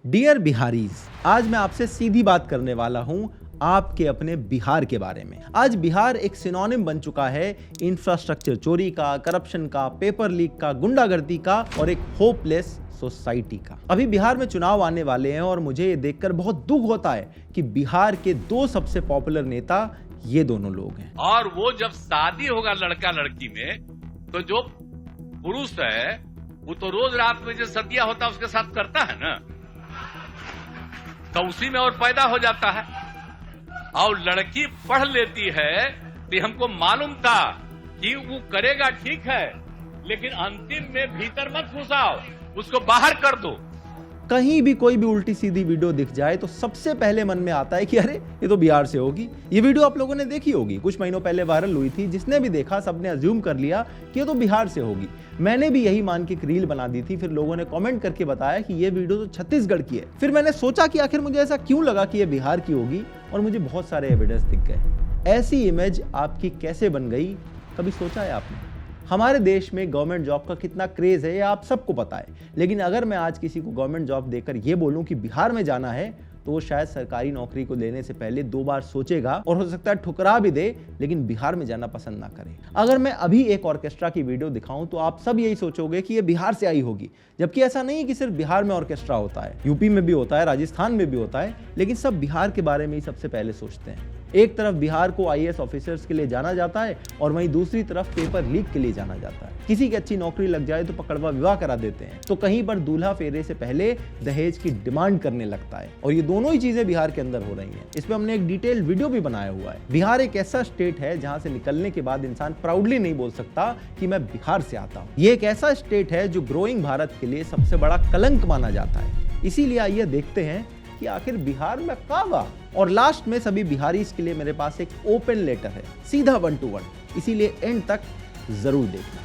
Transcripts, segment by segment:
Dear Bihari's, आज मैं आपसे सीधी बात करने वाला हूं आपके अपने बिहार के बारे में। आज बिहार एक सिनोनिम बन चुका है इंफ्रास्ट्रक्चर चोरी का, करप्शन का, पेपर लीक का, गुंडागर्दी का और एक होपलेस सोसाइटी का। अभी बिहार में चुनाव आने वाले हैं और मुझे ये देखकर बहुत दुख होता है कि बिहार के दो सबसे पॉपुलर नेता ये दोनों लोग हैं। और वो जब शादी होगा लड़का लड़की में, तो जो पुरुष है वो तो रोज रात में जो सदिया होता है उसके साथ करता है ना, तो उसी में और पैदा हो जाता है। और लड़की पढ़ लेती है तो हमको मालूम था कि वो करेगा, ठीक है, लेकिन अंतिम में भीतर मत घुसाओ, उसको बाहर कर दो। कहीं भी कोई भी उल्टी सीधी वीडियो दिख जाए तो सबसे पहले मन में आता है कि अरे ये तो बिहार से होगी। ये वीडियो आप लोगों ने देखी होगी, कुछ महीनों पहले वायरल हुई थी। जिसने भी देखा सबने अज्यूम कर लिया कि ये तो बिहार से होगी। मैंने भी यही मान के एक रील बना दी थी, फिर लोगों ने कमेंट करके बताया कि ये वीडियो तो छत्तीसगढ़ की है। फिर मैंने सोचा कि आखिर मुझे ऐसा क्यों लगा कि ये बिहार की होगी, और मुझे बहुत सारे एविडेंस दिख गए। ऐसी इमेज आपकी कैसे बन गई, कभी सोचा है आपने? हमारे देश में गवर्नमेंट जॉब का कितना क्रेज है ये आप सबको पता है, लेकिन अगर मैं आज किसी को गवर्नमेंट जॉब देकर ये बोलूं कि बिहार में जाना है, तो वो शायद सरकारी नौकरी को लेने से पहले 2 बार सोचेगा और हो सकता है ठुकरा भी दे, लेकिन बिहार में जाना पसंद ना करे। अगर मैं अभी एक ऑर्केस्ट्रा की वीडियो दिखाऊं तो आप सब यही सोचोगे कि ये बिहार से आई होगी, जबकि ऐसा नहीं है कि सिर्फ बिहार में ऑर्केस्ट्रा होता है। यूपी में भी होता है, राजस्थान में भी होता है, लेकिन सब बिहार के बारे में ही सबसे पहले सोचते हैं। एक तरफ बिहार को आईएएस ऑफिसर्स के लिए जाना जाता है और वहीं दूसरी तरफ पेपर लीक के लिए जाना जाता है। किसी की अच्छी नौकरी लग जाए तो पकड़वा विवाह करा देते हैं, तो कहीं पर दूल्हा फेरे से पहले दहेज की डिमांड करने लगता है। और ये दोनों ही चीजें बिहार के अंदर हो रही हैं। इस पे हमने एक डिटेल वीडियो भी बनाया हुआ है। बिहार एक ऐसा स्टेट है जहां से निकलने के बाद इंसान प्राउडली नहीं बोल सकता कि मैं बिहार से आता हूं। ये एक ऐसा स्टेट है जो ग्रोइंग भारत के लिए सबसे बड़ा कलंक माना जाता है। इसीलिए आइए देखते हैं कि आखिर बिहार में क्या हुआ। और लास्ट में सभी बिहारी के लिए मेरे पास एक ओपन लेटर है, सीधा 1 to 1, इसीलिए एंड तक जरूर देखना।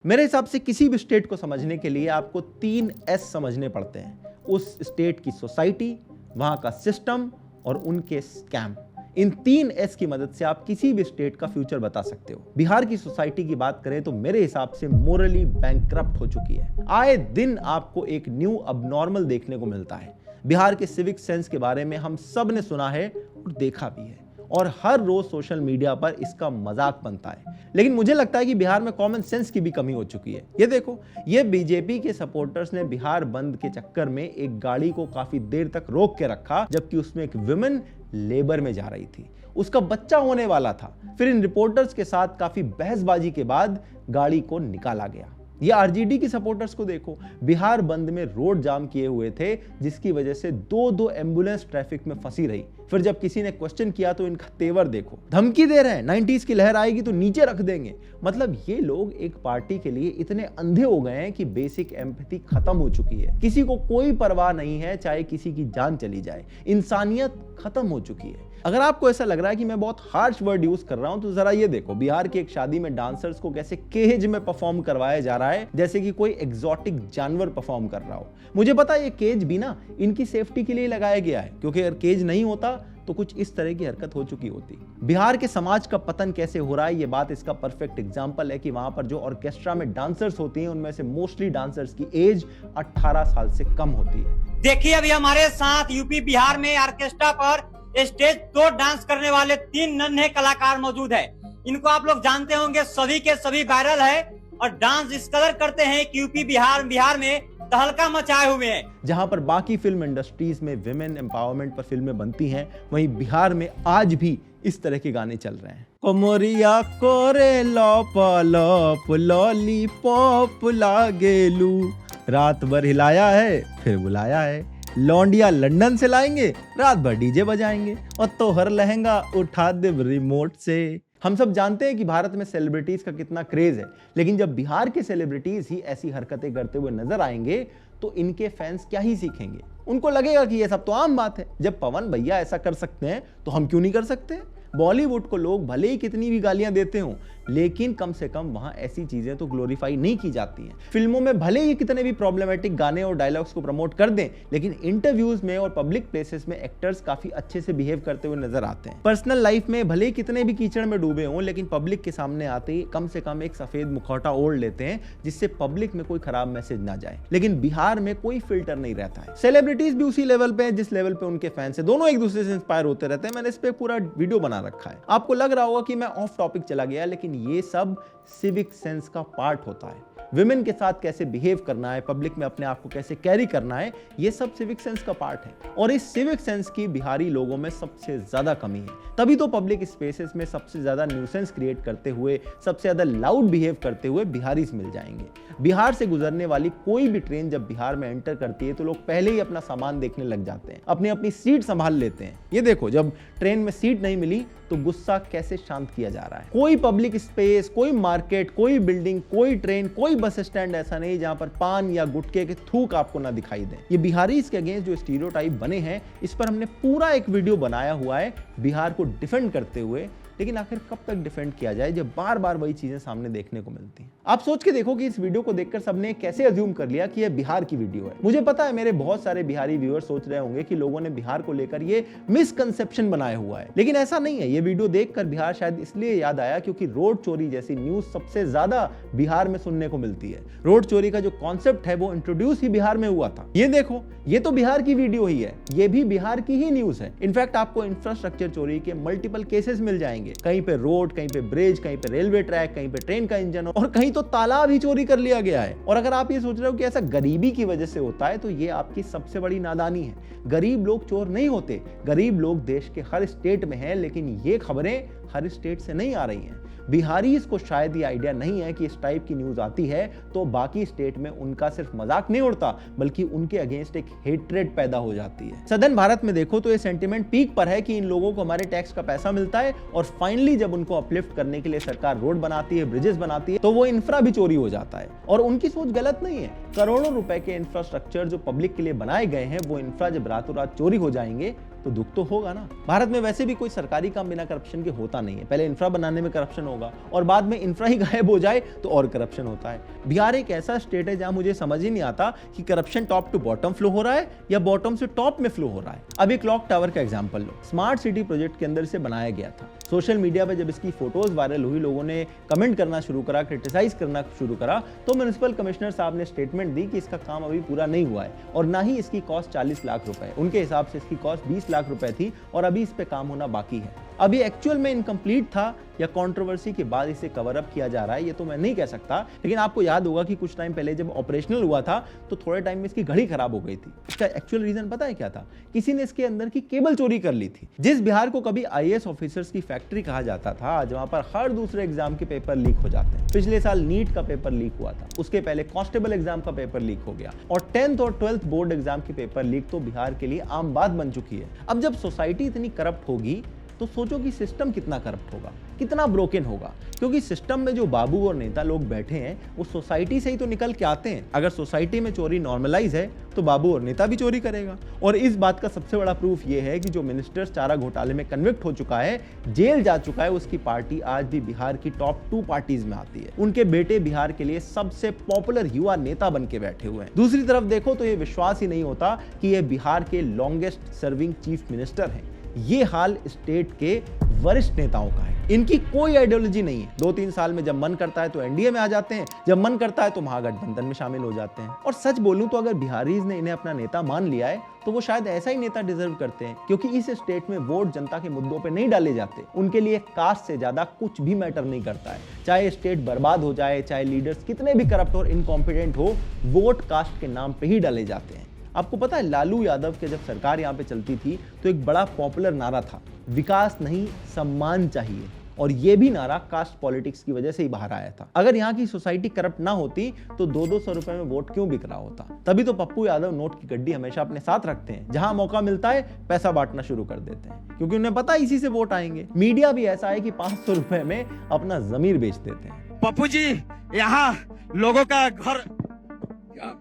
मेरे हिसाब से किसी भी स्टेट को समझने के लिए आपको 3 S समझने पड़ते हैं। उस स्टेट की सोसाइटी, वहां का सिस्टम और उनके स्कैम। इन 3 S की मदद से आप किसी भी स्टेट का फ्यूचर बता सकते हो। बिहार की सोसाइटी की बात करें तो मेरे हिसाब से मोरली बैंकक्रप्ट हो चुकी है। आए दिन आपको एक न्यू अबनॉर्मल देखने को मिलता है। बिहार के सिविक सेंस के बारे में हम सब ने सुना है और देखा भी है, और हर रोज सोशल मीडिया पर इसका मजाक बनता है। लेकिन मुझे लगता है कि बिहार में कॉमन सेंस की भी कमी हो चुकी है। ये देखो, ये बीजेपी के सपोर्टर्स ने बिहार बंद के चक्कर में एक गाड़ी को काफी देर तक रोक के रखा, जबकि उसमें एक विमेन लेबर में जा रही थी, उसका बच्चा होने वाला था। फिर इन रिपोर्टर्स के साथ काफी बहसबाजी के बाद गाड़ी को निकाला गया। ये आरजेडी की सपोर्टर्स को देखो, बिहार बंद में रोड जाम किए हुए थे, जिसकी वजह से 2 एम्बुलेंस ट्रैफिक में फंसी रही। फिर जब किसी ने क्वेश्चन किया तो इनका तेवर देखो, धमकी दे रहे हैं 90s की लहर आएगी तो नीचे रख देंगे। मतलब ये लोग एक पार्टी के लिए इतने अंधे हो गए हैं कि बेसिक एम्पैथी खत्म हो चुकी है। किसी को कोई परवाह नहीं है, चाहे किसी की जान चली जाए। इंसानियत खत्म हो चुकी है। अगर आपको ऐसा लग रहा है कि मैं बहुत हार्श वर्ड यूज कर रहा हूं, तो जरा ये देखो, बिहार की एक शादी में डांसर्स को कैसे केज में परफॉर्म करवाया जा रहा है, जैसे कि कोई एग्जॉटिक जानवर परफॉर्म कर रहा हो। मुझे पता है ये केज भी ना इनकी सेफ्टी के लिए लगाया गया है, क्योंकि अगर केज नहीं होता तो कुछ इस तरह की हरकत हो चुकी होती। बिहार के समाज का पतन कैसे हो रहा है, ये बात इसका परफेक्ट एग्जांपल है कि वहां पर जो ऑर्केस्ट्रा में डांसर्स होती हैं, उनमें से मोस्टली डांसर्स की एज 18 साल से कम होती है। देखिए, अभी हमारे साथ यूपी बिहार में ऑर्केस्ट्रा पर स्टेज 2 डांस करने वाले 3 नन्हे कलाकार मौजूद है। इनको आप लोग जानते होंगे, सभी के सभी वायरल है और डांस इस कदर करते हैं कि यूपी बिहार में तहलका मचाए हुए हैं। जहां पर बाकी फिल्म इंडस्ट्रीज में विमेन एम्पावरमेंट पर फिल्में बनती हैं, वहीं बिहार में आज भी इस तरह के गाने चल रहे हैं। कोमरिया कोरे लॉप लॉप लॉलीपॉप लागेलू, रात भर हिलाया है फिर बुलाया है, लौंडिया लंदन से लाएंगे, रात भर डीजे बजाएंगे, और तो हर लहंगा उठा दे रिमोट से। हम सब जानते हैं कि भारत में सेलिब्रिटीज का कितना क्रेज है, लेकिन जब बिहार के सेलिब्रिटीज ही ऐसी हरकतें करते हुए नजर आएंगे तो इनके फैंस क्या ही सीखेंगे। उनको लगेगा कि ये सब तो आम बात है, जब पवन भैया ऐसा कर सकते हैं तो हम क्यों नहीं कर सकते। बॉलीवुड को लोग भले ही कितनी भी गालियां देते हों, लेकिन कम से कम वहां ऐसी चीजें तो ग्लोरीफाई नहीं की जाती हैं। फिल्मों में भले ही कितने भी प्रॉब्लमेटिक गाने और डायलॉग्स को प्रमोट कर दें, लेकिन इंटरव्यूज में और पब्लिक प्लेसेस में एक्टर्स काफी अच्छे से बिहेव करते हुए नजर आते हैं। पर्सनल लाइफ में भले ही कितने भी कीचड़ में डूबे हों, लेकिन पब्लिक के सामने आते ही कम से कम एक सफेद मुखौटा ओढ़ लेते हैं, जिससे पब्लिक में कोई खराब मैसेज ना जाए। लेकिन बिहार में कोई फिल्टर नहीं रहता है। सेलिब्रिटीज भी उसी लेवल पे हैं जिस लेवल पे उनके फैंस हैं। दोनों एक दूसरे से इंस्पायर होते रहते हैं। मैंने इस पे पूरा वीडियो बना रखा है। आपको लग रहा होगा कि मैं ऑफ टॉपिक चला गया, लेकिन ये सब सिविक सेंस का पार्ट होता है। विमेन के साथ कैसे बिहेव करना है, पब्लिक में अपने आप को कैसे कैरी करना है, ये सब सिविक सेंस का पार्ट है। और इस सिविक सेंस की बिहारी लोगों में सबसे ज्यादा कमी है। तभी तो पब्लिक स्पेसेस में सबसे ज्यादा न्यूसेंस क्रिएट करते हुए, सबसे ज्यादा लाउड बिहेव करते हुए बिहारीज मिल जाएंगे। बिहार से गुजरने वाली कोई भी ट्रेन जब बिहार में एंटर करती है तो लोग पहले ही अपना सामान देखने लग जाते हैं, अपनी अपनी सीट संभाल लेते हैं। ये देखो, जब ट्रेन में सीट नहीं मिली तो गुस्सा कैसे शांत किया जा रहा है। कोई पब्लिक स्पेस, कोई मार्केट, कोई बिल्डिंग, कोई ट्रेन, कोई बस स्टैंड ऐसा नहीं जहां पर पान या गुटखे के थूक आपको ना दिखाई दे। ये बिहारी इसके अगेंस्ट जो स्टीरियोटाइप बने हैं, इस पर हमने पूरा एक वीडियो बनाया हुआ है बिहार को डिफेंड करते हुए। लेकिन आखिर कब तक डिफेंड किया जाए जब बार बार वही चीजें सामने देखने को मिलती हैं। आप सोच के देखो कि इस वीडियो को देखकर सबने कैसे अज्यूम कर लिया कि यह बिहार की वीडियो है। मुझे पता है मेरे बहुत सारे बिहारी व्यूअर सोच रहे होंगे कि लोगों ने बिहार को लेकर ये मिसकंसेप्शन बनाया हुआ है, लेकिन ऐसा नहीं है। ये वीडियो देखकर बिहार शायद इसलिए याद आया क्योंकि रोड चोरी जैसी न्यूज सबसे ज्यादा बिहार में सुनने को मिलती है। रोड चोरी का जो कॉन्सेप्ट है वो इंट्रोड्यूस ही बिहार में हुआ था। ये देखो, ये तो बिहार की वीडियो ही है, ये भी बिहार की ही न्यूज है। इनफैक्ट आपको इंफ्रास्ट्रक्चर चोरी के मल्टीपल केसेस मिल जाएंगे। कहीं पे रोड, कहीं पे ब्रिज, कहीं पे रेलवे ट्रैक, कहीं पे ट्रेन का इंजन, और कहीं तो तालाब ही चोरी कर लिया गया है। और अगर आप ये सोच रहे हो कि ऐसा गरीबी की वजह से होता है, तो ये आपकी सबसे बड़ी नादानी है। गरीब लोग चोर नहीं होते। गरीब लोग देश के हर स्टेट में हैं, लेकिन ये खबरें हर स्टेट से नहीं आ रही हैं। बिहारीज को शायद ये आइडिया नहीं है कि इस टाइप की न्यूज आती है तो बाकी स्टेट में उनका सिर्फ मजाक नहीं उड़ता, बल्कि उनके अगेंस्ट एक हेट्रेड पैदा हो जाती है। सदर्न भारत में देखो तो ये सेंटिमेंट पीक पर है कि इन लोगों को हमारे टैक्स का पैसा मिलता है, और फाइनली जब उनको अपलिफ्ट करने के लिए सरकार रोड बनाती है, ब्रिजेस बनाती है, तो वो इंफ्रा भी चोरी हो जाता है। और उनकी सोच गलत नहीं है। करोड़ों रुपए के इंफ्रास्ट्रक्चर जो पब्लिक के लिए बनाए गए हैं, वो इंफ्रा जब रातों रात चोरी हो जाएंगे तो दुख तो होगा ना। भारत में वैसे भी कोई सरकारी काम बिना करप्शन के होता नहीं है। पहले इंफ्रा बनाने में करप्शन होगा, और बाद में इंफ्रा ही गायब हो जाए तो और करप्शन होता है। बिहार एक ऐसा स्टेट है जहां मुझे समझ ही नहीं आता कि corruption top to bottom flow हो रहा है या बॉटम से टॉप में फ्लो हो रहा है। अभी क्लॉक टावर का एग्जांपल लो। स्मार्ट सिटी प्रोजेक्ट के अंदर से बनाया गया था। सोशल मीडिया पर जब इसकी फोटोज वायरल हुई, लोगों ने कमेंट करना शुरू करा, क्रिटिसाइज करना शुरू करा, तो म्युनिसिपल कमिश्नर साहब ने स्टेटमेंट दी कि इसका काम अभी पूरा नहीं हुआ है, और ना ही इसकी कॉस्ट 40 लाख रुपए। उनके हिसाब से इसकी कॉस्ट 20 लाख रुपए थी, और अभी इस पे काम होना बाकी है। अभी एक्चुअल में इनकम्प्लीट था या कंट्रोवर्सी के बाद इसे कवर अप किया जा रहा है, ये तो मैं नहीं कह सकता। लेकिन आपको याद होगा कि कुछ टाइम पहले जब ऑपरेशनल हुआ था तो थोड़े टाइम में इसकी घड़ी खराब हो गई थी। इसका एक्चुअल रीजन पता है क्या था? किसी ने इसके अंदर की केबल चोरी कर ली थी। जिस बिहार को कभी IAS ऑफिसर्स की फैक्ट्री कहा जाता था, आज वहां पर हर दूसरे एग्जाम के पेपर लीक हो जाते हैं। पिछले साल नीट का पेपर लीक हुआ था, उसके पहले कांस्टेबल एग्जाम का पेपर लीक हो गया, और 10th और 12th बोर्ड एग्जाम के पेपर लीक तो बिहार के लिए आम बात बन चुकी है। अब जब सोसाइटी इतनी करप्ट होगी तो सोचो कि सिस्टम कितना करप्ट होगा, कितना ब्रोकन होगा। क्योंकि सिस्टम में जो बाबू और नेता लोग बैठे हैं वो सोसाइटी से ही तो निकल के आते हैं। अगर सोसाइटी में चोरी नॉर्मलाइज है तो बाबू और नेता भी चोरी करेगा। और इस बात का सबसे बड़ा प्रूफ ये है कि जो मिनिस्टर चारा घोटाले में कन्विक्ट हो चुका है, जेल जा चुका है, उसकी पार्टी आज भी बिहार की टॉप 2 पार्टीज में आती है। उनके बेटे बिहार के लिए सबसे पॉपुलर युवा नेता बन के बैठे हुए हैं। दूसरी तरफ देखो तो ये विश्वास ही नहीं होता कि ये बिहार के लॉन्गेस्ट सर्विंग चीफ मिनिस्टर हैं। ये हाल स्टेट के वरिष्ठ नेताओं का है। इनकी कोई आइडियोलॉजी नहीं है। 2-3 साल में जब मन करता है तो एनडीए में आ जाते हैं, जब मन करता है तो महागठबंधन में शामिल हो जाते हैं। और सच बोलूं तो अगर बिहारीज ने इन्हें अपना नेता मान लिया है तो वो शायद ऐसा ही नेता डिजर्व करते हैं, क्योंकि इस स्टेट में वोट जनता के मुद्दों पे नहीं डाले जाते। उनके लिए कास्ट से ज्यादा कुछ भी मैटर नहीं करता है। चाहे स्टेट बर्बाद हो जाए, चाहे लीडर्स कितने भी करप्ट और इनकॉम्पिटेंट हो, वोट कास्ट के नाम पे ही डाले जाते हैं। आपको पता है लालू यादव के जब सरकार यहाँ पे चलती थी तो एक बड़ा पॉपुलर नारा था, विकास नहीं सम्मान चाहिए। और ये भी नारा कास्ट पॉलिटिक्स की वजह से ही बाहर आया था। अगर यहाँ की सोसाइटी करप्ट ना होती तो 200-200 रुपए में वोट क्यों बिक रहा होता? तभी तो पप्पू यादव नोट की गड्डी हमेशा अपने साथ रखते हैं। जहां मौका मिलता है पैसा बांटना शुरू कर देते हैं, क्योंकि उन्हें पता है इसी से वोट आएंगे। मीडिया भी ऐसा है कि 500 रुपए में अपना जमीर बेच देते हैं। पप्पू जी, यहाँ लोगों का घर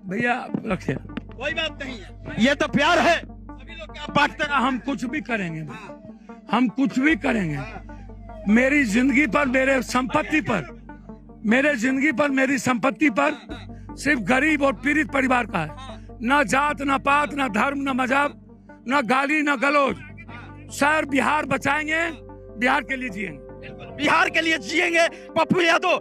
भैया रखे, कोई बात नहीं है, ये तो प्यार है। सभी लोग क्या बांटते हैं, हम कुछ भी करेंगे, हम कुछ भी करेंगे। मेरी जिंदगी पर, मेरे संपत्ति पर, मेरे जिंदगी पर, मेरी संपत्ति पर सिर्फ गरीब और पीड़ित परिवार का है। न जात, न पात, न धर्म, न मजहब, न गाली, न गलौज। सर, बिहार बचाएंगे, बिहार के लिए जिएंगे, बिहार के लिए जिएंगे। पप्पू यादव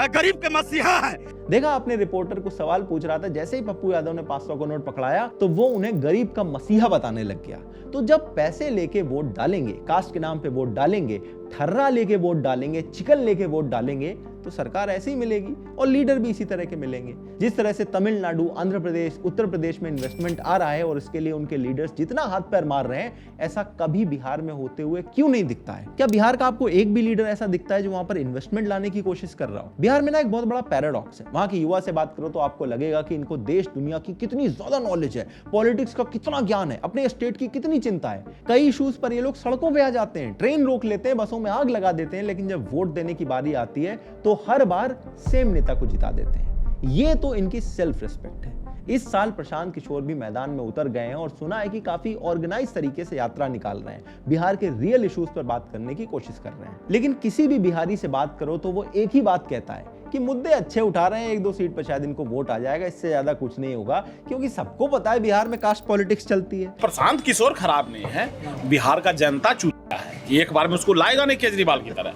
गरीब के मसीहा है। देखा आपने, रिपोर्टर को सवाल पूछ रहा था, जैसे ही पप्पू यादव ने 500 का नोट पकड़ाया तो वो उन्हें गरीब का मसीहा बताने लग गया। तो जब पैसे लेके वोट डालेंगे, कास्ट के नाम पे वोट डालेंगे, ठर्रा लेके वोट डालेंगे, चिकन लेके वोट डालेंगे, तो सरकार ऐसी ही मिलेगी और लीडर भी इसी तरह के मिलेंगे। जिस तरह से तमिलनाडु, आंध्र प्रदेश, उत्तर प्रदेश में इन्वेस्टमेंट आ रहा है और इसके लिए उनके लीडर्स जितना हाथ पैर मार रहे हैं, ऐसा कभी बिहार में होते हुए क्यों नहीं दिखता है? क्या बिहार का आपको एक भी लीडर ऐसा दिखता है जो वहां पर इन्वेस्टमेंट लाने की कोशिश कर रहा हो? बिहार में ना एक बहुत बड़ा पैराडॉक्स है। वहां के युवा से बात करो तो आपको लगेगा कि इनको देश दुनिया की कितनी ज्यादा नॉलेज है, पॉलिटिक्स का कितना ज्ञान है, अपने स्टेट की कितनी चिंता है। कई इश्यूज पर ये लोग सड़कों पे आ जाते हैं, ट्रेन रोक लेते हैं, बसों में आग लगा देते हैं, लेकिन जब वोट देने की बारी आती है तो हर बार सेम नेता को जिता देते हैं। ये तो इनकी सेल्फ रिस्पेक्ट है। इस साल प्रशांत किशोर भी मैदान में उतर गए हैं और सुना है कि काफी ऑर्गेनाइज तरीके से यात्रा निकाल रहे हैं, बिहार के रियल इश्यूज पर बात करने की कोशिश कर रहे हैं। लेकिन किसी भी बिहारी से बात करो तो वो एक ही बात कहता है कि मुद्दे अच्छे उठा रहे हैं, 1-2 सीट पर शायद इनको वोट आ जाएगा, इससे ज्यादा कुछ नहीं होगा, क्योंकि सबको पता है बिहार में कास्ट पॉलिटिक्स चलती है। प्रशांत किशोर खराब नहीं है, बिहार का जनता चूतिया है कि एक बार में उसको लाएगा नहीं केजरीवाल की तरह।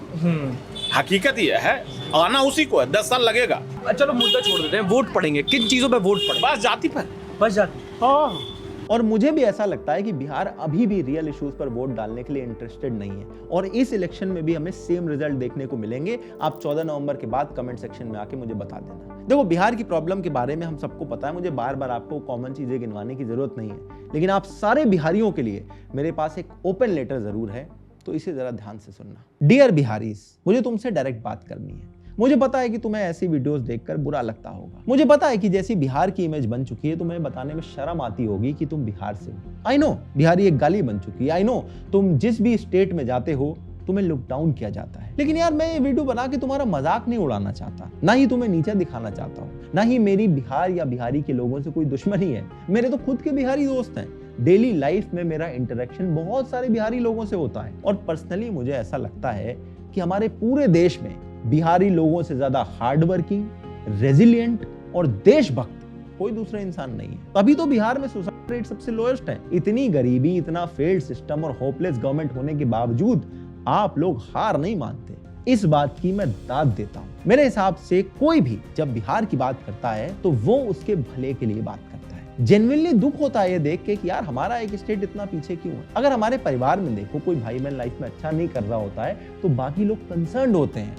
हकीकत ये है, आना उसी को है, 10 साल लगेगा। चलो मुद्दा छोड़ देते हैं, वोट पड़ेंगे, किन चीजों पे वोट पड़ेंगे? बस जाति पर, बस जाती। हाँ। और मुझे भी ऐसा लगता है कि बिहार अभी भी रियल इश्यूज पर वोट डालने के लिए इंटरेस्टेड नहीं है और इस इलेक्शन में भी हमें सेम रिजल्ट देखने को मिलेंगे। आप 14 नवंबर के बाद कमेंट सेक्शन में आके मुझे बता देना। देखो, बिहार की प्रॉब्लम के बारे में हम सबको पता है, मुझे बार बार आपको कॉमन चीजें गिनवाने की जरूरत नहीं है, लेकिन आप सारे बिहारियों के लिए मेरे पास एक ओपन लेटर जरूर है, तो इसे जरा ध्यान से सुनना। डियर बिहारीज, मुझे तुमसे डायरेक्ट बात करनी है। मुझे पता है कि तुम्हें ऐसी वीडियोस देखकर बुरा लगता होगा। मुझे पता है कि जैसी बिहार की इमेज बन चुकी है, तुम्हें बताने में शर्म आती होगी कि तुम बिहार से हो। आई नो, बिहारी एक गाली बन चुकी है। आई नो, तुम जिस भी स्टेट में जाते हो तुम्हें लुक डाउन किया जाता है। लेकिन यार, मैं ये वीडियो बना के तुम्हारा मजाक नहीं उड़ाना चाहता, ना ही तुम्हें नीचा दिखाना चाहता हूँ, ना ही मेरी बिहार या बिहारी के लोगों से कोई दुश्मनी है। मेरे तो खुद के बिहारी दोस्त हैं। डेली लाइफ में मेरा इंटरेक्शन बहुत सारे बिहारी लोगों से होता है और पर्सनली मुझे ऐसा लगता है कि हमारे पूरे देश में बिहारी लोगों से ज्यादा हार्ड वर्किंग, रेजिलिएंट और देशभक्त कोई दूसरा इंसान नहीं है। तभी तो बिहार में सुसाइड रेट सबसे लोएस्ट है। इतनी गरीबी, इतना फेल्ड सिस्टम और होपलेस गवर्नमेंट होने के बावजूद आप लोग हार नहीं मानते। इस बात की मैं दाद देता हूं। मेरे हिसाब से कोई भी जब बिहार की बात करता है तो वो उसके भले के लिए बात करता है। जेन्युइनली दुख होता है ये देख के कि यार, हमारा एक स्टेट इतना पीछे क्यों है। अगर हमारे परिवार में देखो कोई भाई बहन लाइफ में अच्छा नहीं कर रहा होता है तो बाकी लोग कंसर्न्ड होते हैं।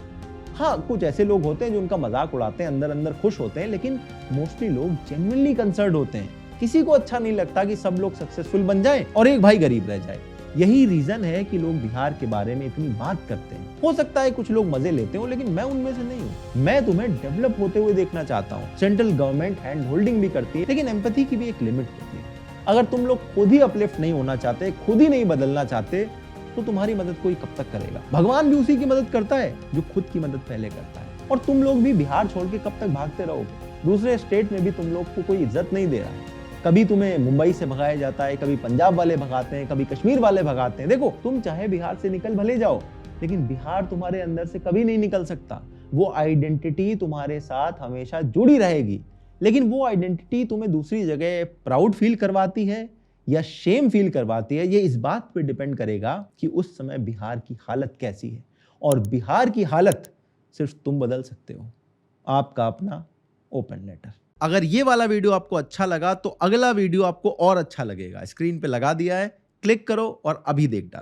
हाँ, कुछ ऐसे लोग होते हैं जो उनका मजाक उड़ाते हैं, अंदर अंदर खुश होते हैं, लेकिन मोस्टली लोग जेन्युइनली कंसर्न्ड होते हैं। किसी को अच्छा नहीं लगता कि सब लोग सक्सेसफुल बन जाएं और एक भाई गरीब रह जाए। यही रीजन है कि लोग बिहार के बारे में इतनी बात करते हैं। हो सकता है कुछ लोग मजे लेते हो, लेकिन मैं उनमें से नहीं हूँ। मैं तुम्हें डेवलप होते हुए देखना चाहता हूँ। सेंट्रल गवर्नमेंट हैंड होल्डिंग भी करती है, लेकिन एम्पैथी की भी एक लिमिट होती है। अगर तुम लोग खुद ही अपलिफ्ट नहीं होना चाहते, खुद ही नहीं बदलना चाहते, तो तुम्हारी मदद कोई कब तक करेगा? भगवान भी उसी की मदद करता है जो खुद की मदद पहले करता है। और तुम लोग भी बिहार छोड़ के कब तक भागते रहोगे? दूसरे स्टेट में भी तुम लोग को कोई इज्जत नहीं दे रहा है। कभी तुम्हें मुंबई से भगाया जाता है, कभी पंजाब वाले भगाते हैं, कभी कश्मीर वाले भगाते हैं। देखो, तुम चाहे बिहार से निकल भले जाओ, लेकिन बिहार तुम्हारे अंदर से कभी नहीं निकल सकता। वो आइडेंटिटी तुम्हारे साथ हमेशा जुड़ी रहेगी, लेकिन वो आइडेंटिटी तुम्हें दूसरी जगह प्राउड फील करवाती है या शेम फील करवाती है, ये इस बात पे डिपेंड करेगा कि उस समय बिहार की हालत कैसी है। और बिहार की हालत सिर्फ तुम बदल सकते हो। आपका अपना ओपन लेटर। अगर ये वाला वीडियो आपको अच्छा लगा तो अगला वीडियो आपको और अच्छा लगेगा। स्क्रीन पे लगा दिया है, क्लिक करो और अभी देख डालो।